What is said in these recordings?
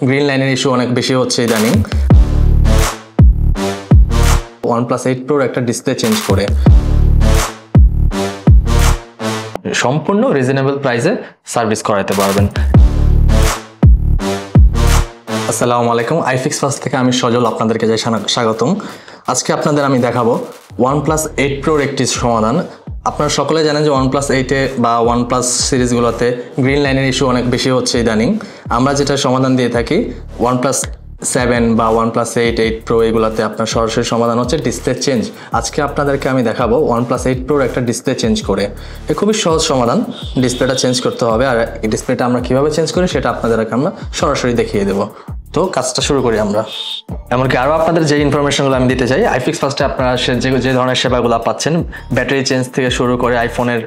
Green লাইনের issue অনেক বেশি হচ্ছে ইদানিং। OnePlus 8 Pro একটা ডিসপ্লে চেঞ্জ করে সম্পূর্ণ রিজনেবল প্রাইসে সার্ভিস করাতে পারবেন। আসসালামু আলাইকুম, iFix Fast থেকে আমি সজল আপনাদেরকে জানাই স্বাগতম। আজকে আপনাদের আমি দেখাবো OnePlus 8 Pro একটি সমাধান। আপনারা সকলে জানেন যে OnePlus 8 এ বা OnePlus সিরিজগুলোতে গ্রিন লাইনের ইস্যু অনেক বেশি হচ্ছে ইদানিং। আমরা যেটা সমাধান দিয়ে থাকি OnePlus 7 বা OnePlus 8 Pro এগুলোতে আপনার সরাসরি সমাধান হচ্ছে ডিসপ্লে চেঞ্জ। আজকে আপনাদেরকে আমি দেখাবো OnePlus 8 Pro একটা ডিসপ্লে চেঞ্জ করে। এ খুবই সহজ সমাধান, ডিসপ্লেটা চেঞ্জ করতে হবে। আর এই ডিসপ্লেটা আমরা কিভাবে চেঞ্জ করি সেটা আপনাদেরকে আমরা সরাসরি দেখিয়ে দেবো। তো কাজটা শুরু করি আমরা। এমনকি আরও আপনাদের যে ইনফরমেশনগুলো আমি দিতে চাই, iFix Fast-এ আপনারা যে ধরনের সেবাগুলো পাচ্ছেন, ব্যাটারি চেঞ্জ থেকে শুরু করে আইফোনের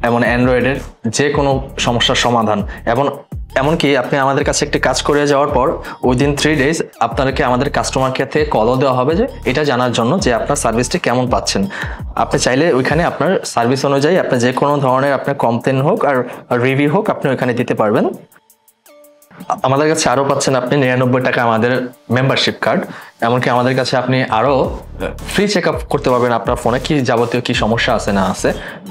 এমন অ্যান্ড্রয়েডের যে কোনো সমস্যার সমাধান, এমনকি আপনি আমাদের কাছে একটি কাজ করে যাওয়ার পর উইদিন 3 days আপনাদেরকে আমাদের কাস্টমার কেয়ার থেকে কলও দেওয়া হবে যে এটা জানার জন্য যে আপনার সার্ভিসটি কেমন পাচ্ছেন। আপনি চাইলে ওইখানে আপনার সার্ভিস অনুযায়ী আপনার যে কোনো ধরনের আপনার কমপ্লেন হোক আর রিভিউ হোক আপনি ওইখানে দিতে পারবেন। আমাদের কাছে আরও পাচ্ছেন আপনি 99 টাকা আমাদের মেম্বারশিপ কার্ড। এমনকি আমাদের কাছে আপনি আরও ফ্রি চেক আপ করতে পারবেন আপনার ফোনে কি যাবতীয় কি সমস্যা আছে না আছে।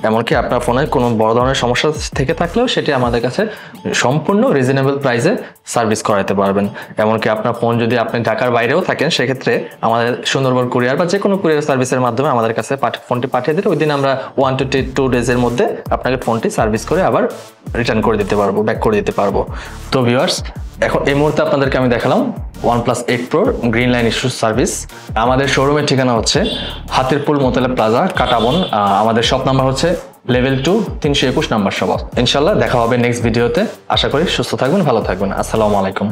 এমনকি আপনার ফোনে কোনো বড় ধরনের সমস্যা থেকে থাকলেও সেটি আমাদের কাছে সম্পূর্ণ রিজনেবল প্রাইসে সার্ভিস করাতে পারবেন। এমনকি আপনার ফোন যদি আপনি ঢাকার বাইরেও থাকেন, সেক্ষেত্রে আমাদের সুন্দরবন কুরিয়ার বা যে কোনো কুরিয়ার সার্ভিসের মাধ্যমে আমাদের কাছে ফোনটি পাঠিয়ে দিলে ওই দিন আমরা 1 to 2 days-এর মধ্যে আপনাকে ফোনটি সার্ভিস করে আবার রিটার্ন করে দিতে পারবো, ব্যাক করে দিতে পারবো। তো ভিউয়ার্স, এখন এই মুহূর্তে আপনাদেরকে আমি দেখালাম OnePlus 8 Pro green line issue service. আমাদের শোরুমের ঠিকানা হচ্ছে হাতিরপুল মোতালেব প্লাজা, কাটাবন। আমাদের শপ নাম্বার হচ্ছে লেভেল 2 321 নাম্বার শপ। ইনশাল্লাহ দেখা হবে নেক্সট ভিডিওতে। আশা করি সুস্থ থাকবেন, ভালো থাকবেন। আসসালামু আলাইকুম।